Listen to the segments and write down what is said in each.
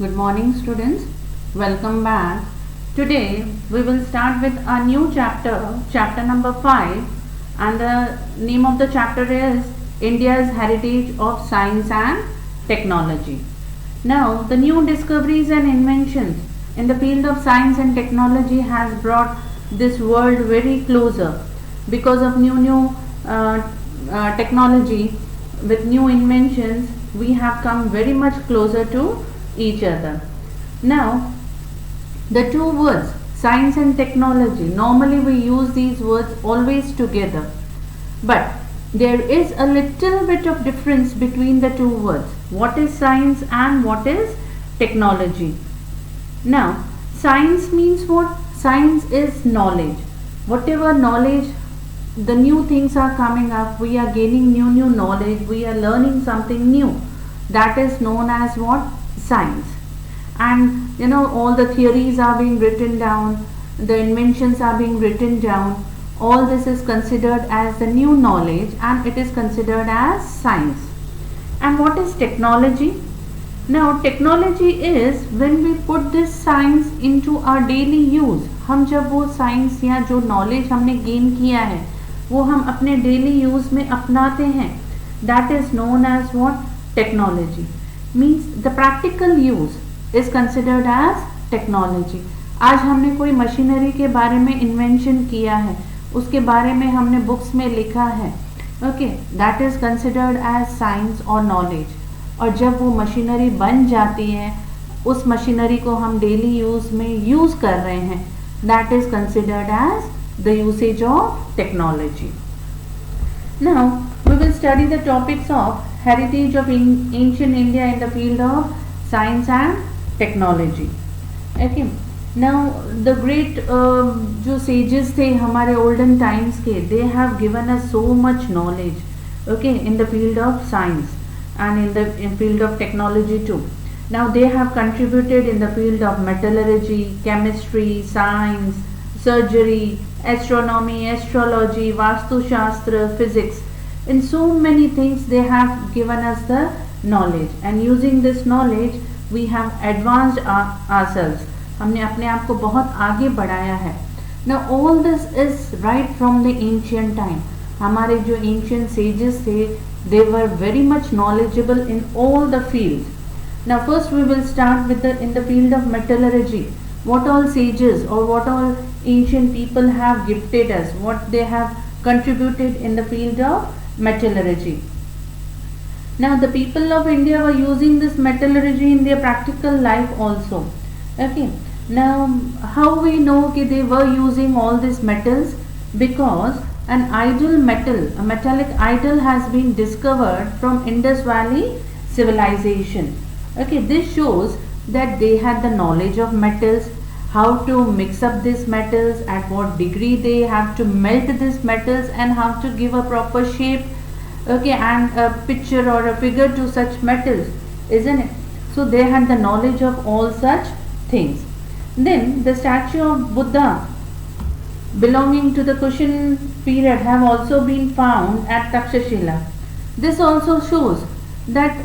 Good morning, students. Welcome back. Today we will start with a new chapter, chapter number 5, and the name of the chapter is India's Heritage of Science and Technology. Now, the new discoveries and inventions in the field of science and technology has brought this world very closer because of new technology. With new inventions, we have come very much closer to each other. Now, the two words science and technology, normally we use these words always together, but there is a little bit of difference between the two words. What is science and what is technology? Now, science means what? Science is knowledge. Whatever knowledge, the new things are coming up, we are gaining new knowledge, we are learning something new. That is known as what? Science. And all the theories are being written down, the inventions are being written down. All this is considered as the new knowledge and it is considered as science. And what is technology? Now, technology is when we put this science into our daily use. हम जब वो science या जो knowledge हमने gain किया है वो हम अपने डेली यूज में अपनाते हैं, that is known as what? Technology. Means the practical use is considered as technology. आज हमने कोई मशीनरी के बारे में इन्वेंशन किया है, उसके बारे में हमने बुक्स में लिखा है, okay, that is considered as science और नॉलेज. और जब वो मशीनरी बन जाती है, उस मशीनरी को हम डेली यूज में यूज कर रहे हैं, that is considered as the usage of technology. Now we will study the topics of heritage of ancient India in the field of science and technology. Okay. Now the great जो sages थे हमारे olden times के, they have given us so much knowledge, okay, in the field of science and in the field of technology too. Now they have contributed in the field of metallurgy, chemistry, science, surgery, astronomy, astrology, vastu shastra, physics. In so many things they have given us the knowledge, and using this knowledge we have advanced ourselves. हमने अपने आप को बहुत आगे बढ़ाया है. Now all this is right from the ancient time. हमारे जो ancient sages थे, they were very much knowledgeable in all the fields. Now first we will start with in the field of metallurgy. What all sages or what all ancient people have gifted us, what they have contributed in the field of metallurgy. Now the people of India were using this metallurgy in their practical life also. Okay. Now how we know that they were using all these metals? Because an idol metal, a metallic idol has been discovered from Indus Valley civilization. Okay, this shows that they had the knowledge of metals, how to mix up these metals, at what degree they have to melt these metals, and how to give a proper shape, okay, and a picture or a figure to such metals, isn't it? So they had the knowledge of all such things. Then the statue of Buddha belonging to the Kushan period have also been found at Takshashila. This also shows that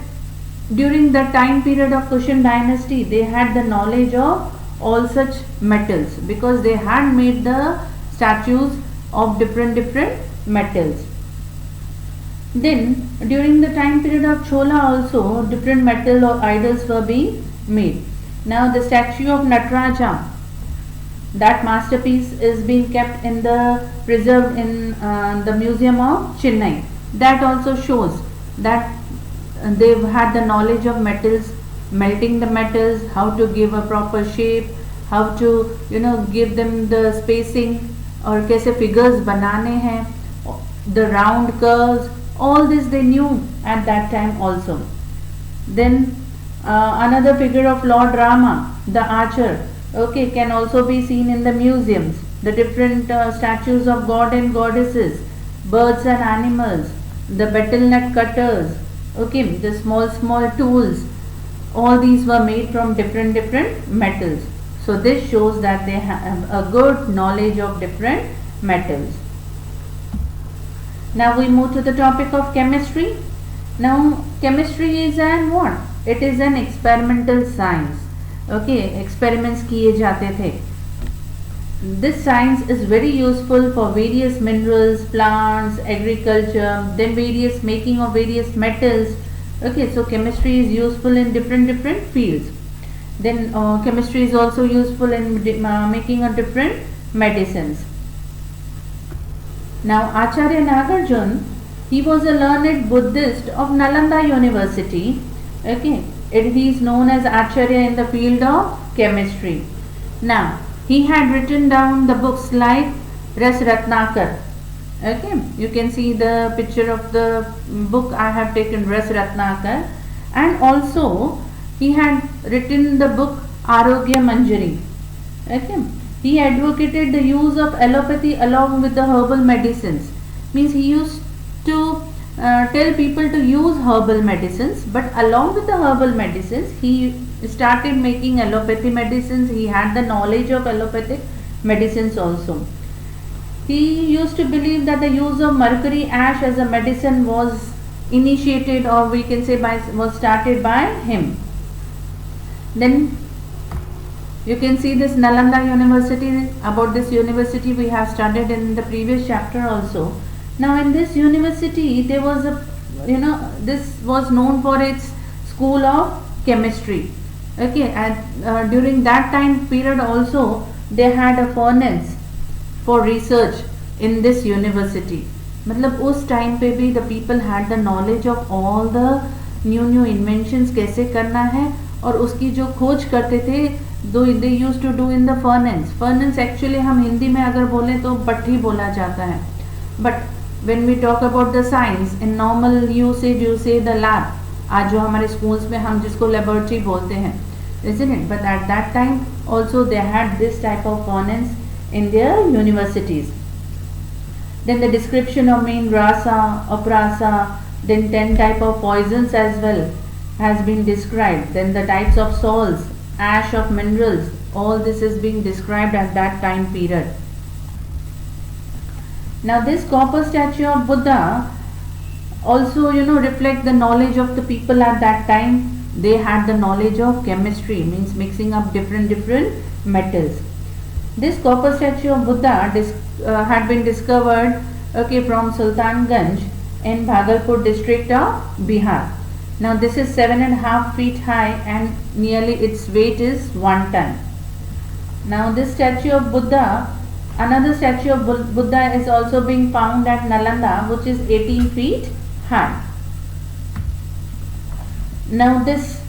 during the time period of Kushan dynasty they had the knowledge of all such metals, because they had made the statues of different metals. Then during the time period of Chola also different metal or idols were being made. Now the statue of Nataraja, that masterpiece is being kept in the preserved in the museum of Chennai. That also shows that they've had the knowledge of metals, melting the metals, how to give a proper shape, how to give them the spacing, और कैसे figures बनाने हैं, the round curves, all this they knew at that time also. Then another figure of Lord Rama, the archer, okay, can also be seen in the museums. The different statues of god and goddesses, birds and animals, the betel nut cutters, okay, the small tools, all these were made from different metals. So this shows that they have a good knowledge of different metals. Now we move to the topic of chemistry. Now chemistry is an what? It is an experimental science. Okay, experiments किए जाते थे. This science is very useful for various minerals, plants, agriculture, then various making of various metals. Okay, so chemistry is useful in different fields. Then chemistry is also useful in making of different medicines. Now Acharya Nagarjuna, he was a learned Buddhist of Nalanda University. Okay, he is known as Acharya in the field of chemistry. Now he had written down the books like Ras Ratnakar. Okay, you can see the picture of the book I have taken, Ras Ratnakar, and also he had written the book Arogya Manjari. Okay, he advocated the use of allopathy along with the herbal medicines. Means he used to tell people to use herbal medicines, but along with the herbal medicines he started making allopathy medicines. He had the knowledge of allopathic medicines also. He used to believe that the use of mercury ash as a medicine was initiated, or we can say was started by him. Then you can see this Nalanda University. About this university we have studied in the previous chapter also. Now in this university there was a, this was known for its school of chemistry. Okay, and during that time period also they had a furnace for research in this university. मतलब उस time पे भी the people had the knowledge of all the new inventions कैसे करना है, और उसकी जो खोज करते थे they used to do in the furnace. Furnace actually हम हिंदी में अगर बोलें तो भट्ठी बोला जाता है, but when we talk about the science in normal usage you say the lab. आज जो हमारे schools में हम जिसको laboratory बोलते हैं, isn't it? But at that time also they had this type of furnace in their universities. Then the description of main rasa, aprasa, then 10 type of poisons as well has been described. Then the types of salts, ash of minerals, all this is being described at that time period. Now this copper statue of Buddha also reflect the knowledge of the people at that time. They had the knowledge of chemistry, means mixing up different metals. This copper statue of Buddha had been discovered from Sultanganj in Bhagalpur district of Bihar. Now this is 7.5 feet high and nearly its weight is 1 ton. Now this statue of Buddha, another statue of Buddha is also being found at Nalanda, which is 18 feet high. Now this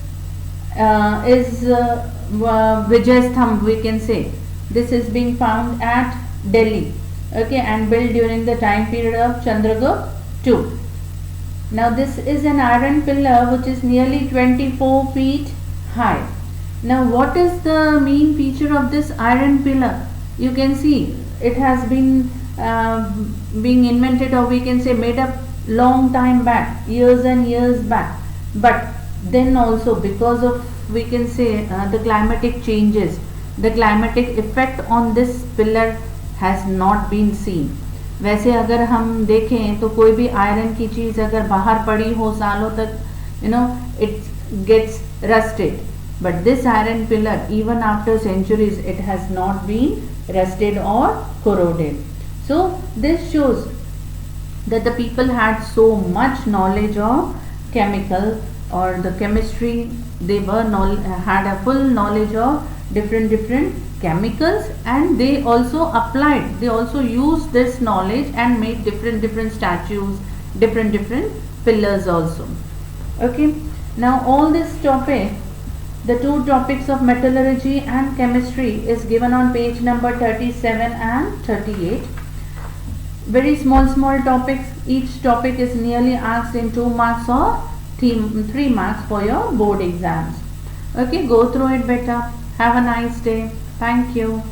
is Vijay Sthamb, we can say. This is being found at Delhi, and built during the time period of Chandragupta II. Now this is an iron pillar which is nearly 24 feet high. Now what is the main feature of this iron pillar? You can see it has been being invented, or we can say made up long time back, years and years back. But then also because of, we can say, the climatic changes, the climatic effect on this pillar has not been seen. वैसे अगर हम देखें तो कोई भी iron की चीज़ अगर बाहर पड़ी हो सालों तक, it gets rusted. But this iron pillar, even after centuries, it has not been rusted or corroded. So this shows that the people had so much knowledge of chemical or the chemistry. They had a full knowledge of different chemicals, and they also applied, they also used this knowledge and made different statues, different pillars also. Okay, now all this topic, the two topics of metallurgy and chemistry, is given on page number 37 and 38. Very small topics. Each topic is nearly asked in 2 marks or 3 marks for your board exams. Okay, go through it better. Have a nice day. Thank you.